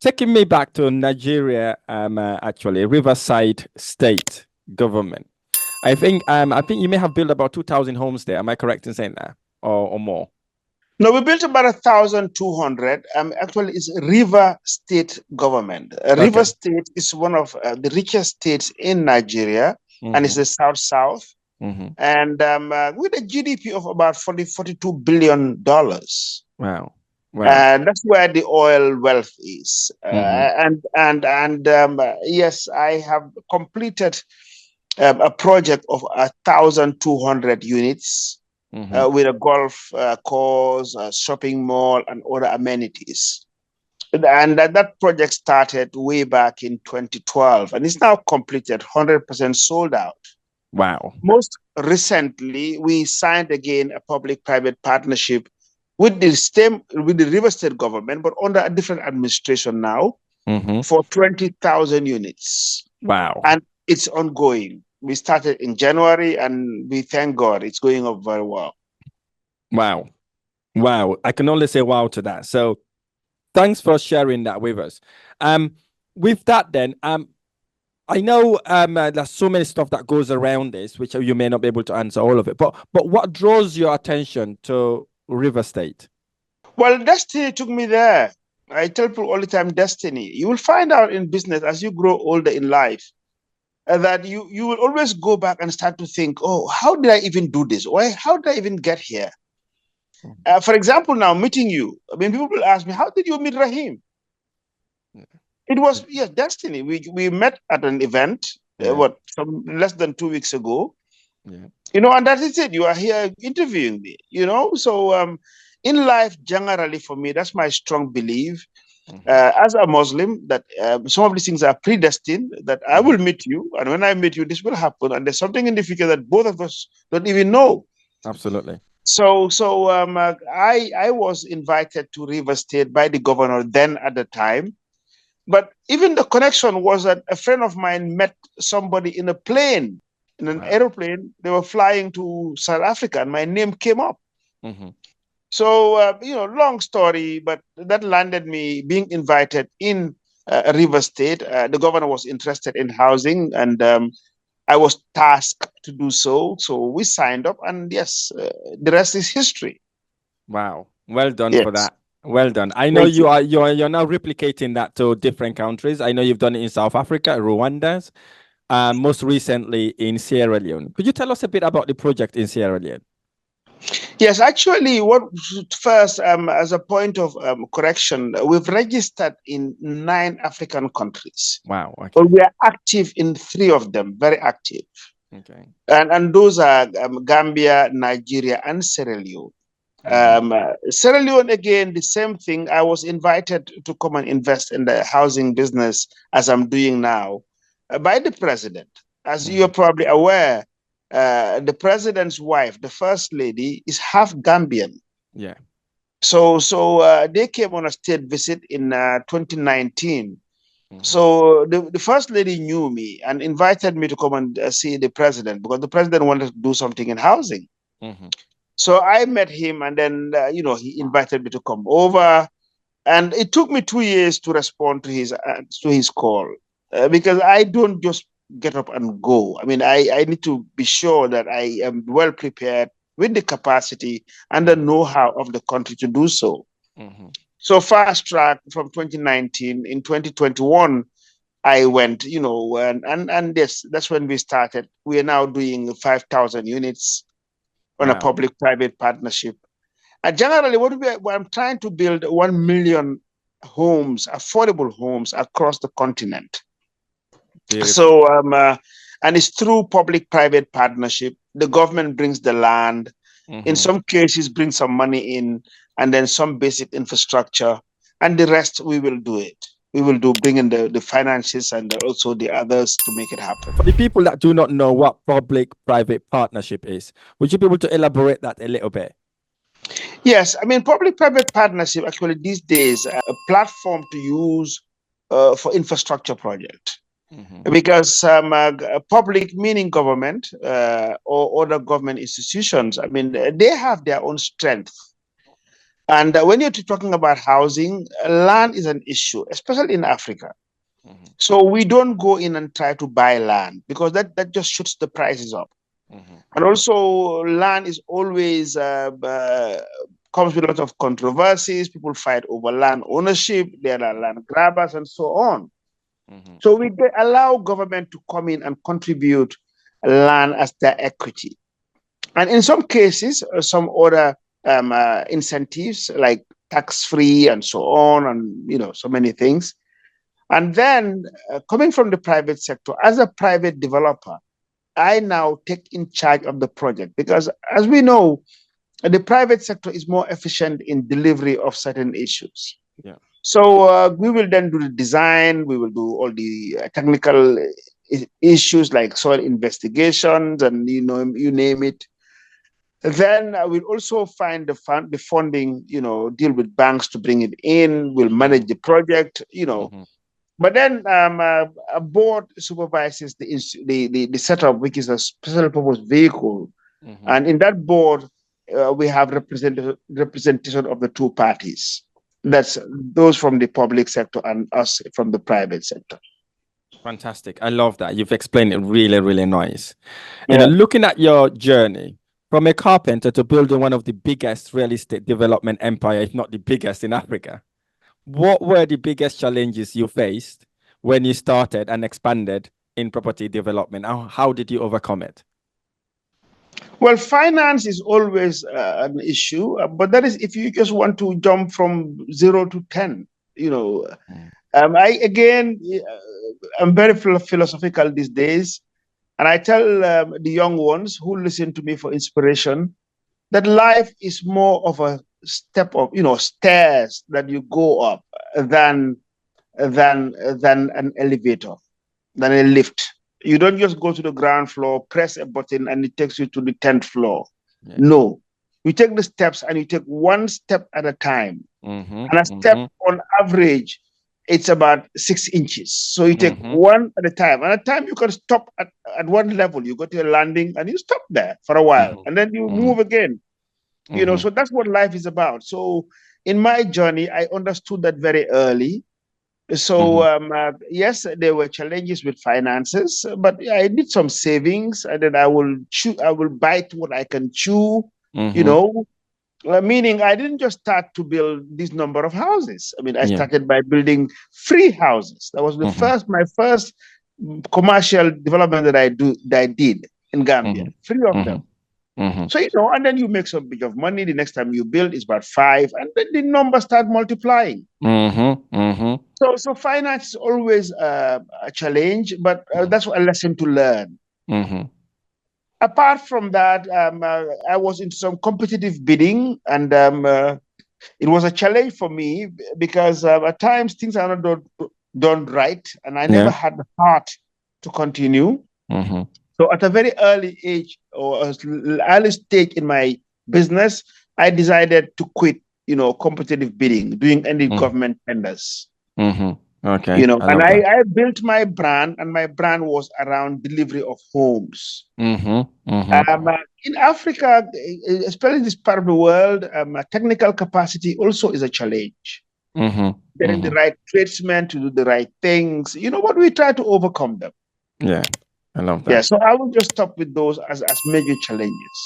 Taking me back to Nigeria, actually, Riverside State government. I think you may have built about 2,000 homes there. Am I correct in saying that, or more? No, we built about 1,200. Actually, it's River State government. River Okay. State is one of the richest states in Nigeria, and it's Mm-hmm. the south-south. Mm-hmm. And with a GDP of about 42 billion dollars. Wow. Wow. And that's where the oil wealth is. Mm-hmm. Yes, I have completed a project of 1,200 units Mm-hmm. with a golf course, a shopping mall, and other amenities. And that project started way back in 2012, and it's now completed, 100% sold out. Wow. Most recently, we signed again a public-private partnership with the River State government, but under a different administration now, Mm-hmm. for 20,000 units, Wow. and it's ongoing. We started in January, and we thank God it's going up very well. Wow. Wow. I can only say wow to that. So thanks for sharing that with us. Um, with that then, I know there's so many stuff that goes around this, which you may not be able to answer all of it. But what draws your attention to River State? Well, destiny took me there. I tell people all the time, destiny. You will find out in business as you grow older in life that you will always go back and start to think, oh, how did I even do this? Why? How did I even get here? Mhm. For example, now meeting you. I mean, people will ask me, how did you meet Rahim? Yeah. It was, yes, destiny. We met at an event, Yeah. some less than 2 weeks ago. Yeah. And that is it. You are here interviewing me. So in life, generally for me, that's my strong belief. Mhm. As a Muslim, that some of these things are predestined, that I will Mhm. meet you, and when I meet you, this will happen. And there's something in the future that both of us don't even know. Absolutely. I was invited to River State by the governor then at the time. But even the connection was that a friend of mine met somebody in a plane, in an Wow. aeroplane. They were flying to South Africa, and my name came up. Mhm. So, long story, but that landed me being invited in River State. The governor was interested in housing, and I was tasked to do so. So we signed up, and yes, the rest is history. Wow. Well done for Yes, that. Well done. I know thank you. you're now replicating that to different countries. I know you've done it in South Africa, Rwanda, most recently in Sierra Leone. Could you tell us a bit about the project in Sierra Leone? Yes, actually, what first, as a point of correction, we've registered in 9 African countries, Wow. but Okay. we are active in three of them, very active. Okay. And those are Gambia, Nigeria, and Sierra Leone. Mhm. Sierra Leone, again, the same thing. I was invited to come and invest in the housing business as I'm doing now by the president. As you're Mhm. probably aware, the president's wife, the first lady, is half Gambian. Yeah. So they came on a state visit in 2019. Mhm. So the first lady knew me and invited me to come and see the president because the president wanted to do something in housing. Mhm. So I met him, and then he invited me to come over, and it took me 2 years to respond to his call because I don't just get up and go. I mean, I need to be sure that I am well prepared with the capacity and the Mhm. know-how of the country to do so. Mhm. So fast track from 2019 in 2021. I went, and yes, that's when we started. We are now doing 5,000 units on a Wow. public-private partnership. Generally, what I'm trying to build 1 million homes, affordable homes across the continent. Beautiful. So, and it's through public-private partnership. The government brings the land. In Mhm. some cases, bring some money in, and then some basic infrastructure, and the rest we will do it. We will bring in the finances and also the others to make it happen. For the people that do not know what public-private partnership is, would you be able to elaborate that a little bit? Yes, I mean, public-private partnership actually these days a platform to use for infrastructure project Mhm. because public meaning government or other government institutions. I mean, they have their own strength. And when you're talking about housing, land is an issue, especially in Africa. Mm-hmm. So we don't go in and try to buy land because that just shoots the prices up. Mm-hmm. And also, land is always comes with a lot of controversies. People fight over land ownership. There are land grabbers and so on. Mm-hmm. So we allow government to come in and contribute land as their equity. And in some cases, some other incentives like tax free and so on, and so many things. And then coming from the private sector, as a private developer, I now take in charge of the project because, as we know, the private sector is more efficient in delivery of certain issues. Yeah. So we will then do the design. We will do all the technical issues like soil investigations, and you name it. Then we'll also find the funding. Deal with banks to bring it in. We'll manage Mm-hmm. the project. Mm-hmm. But then a board supervises the setup, which is a special purpose vehicle. Mm-hmm. And in that board, we have representation of the two parties. That's those from the public sector and us from the private sector. Fantastic. I love that. You've explained it really, really nice. Yeah. Looking at your journey from a carpenter to building one of the biggest real estate development empire, if not the biggest in Africa, what were the biggest challenges you faced when you started and expanded in property development? How did you overcome it? Well, finance is always an issue, but that is if you just want to jump from 0 to 10. You know, Mm. I again, I'm very philosophical these days, and I tell the young ones who listen to me for inspiration that life is more of a step of stairs that you go up than than an elevator, than a lift. You don't just go to the ground floor, press a button, and it takes you to the 10th floor. Yeah. No, you take the steps and you take one step at a time. Mm-hmm. And a step Mm-hmm. on average, it's about 6 inches. So you take Mm-hmm. one at a time. And at a time, you can stop at one level. You go to a landing and you stop there for a while, and then you Mm-hmm. move again. Mm-hmm. So that's what life is about. So in my journey, I understood that very early. So Mm-hmm. yes, there were challenges with finances, but I did some savings, and then I will chew. I will bite what I can chew. You Mm-hmm. know, meaning I didn't just start to build this number of houses. I mean, I Yeah. started by building free houses. That was Mm-hmm. my first commercial development that I did in Gambia, Mm-hmm. three of Mm-hmm. them. Mm-hmm. So and then you make some bit of money. The next time you build is about five, and then the numbers start multiplying. Mm-hmm. Mm-hmm. So finance is always a challenge, but that's a lesson to learn. Mm-hmm. Apart from that, I was in some competitive bidding, and it was a challenge for me because at times things are not done right, and I never Yeah. had the heart to continue. Mm-hmm. So at a very early age or early stage in my business, I decided to quit, competitive bidding, doing any Mm-hmm. government tenders. Mm-hmm. Okay. I And love that. I built my brand, and my brand was around delivery of homes. Mm-hmm. Mm-hmm. In Africa, especially this part of the world, technical capacity also is a challenge. Mm-hmm. Getting the Mm-hmm. right tradesmen to do the right things, but we try to overcome them. Yeah. I love Yeah, that. so I will just stop with those as major challenges.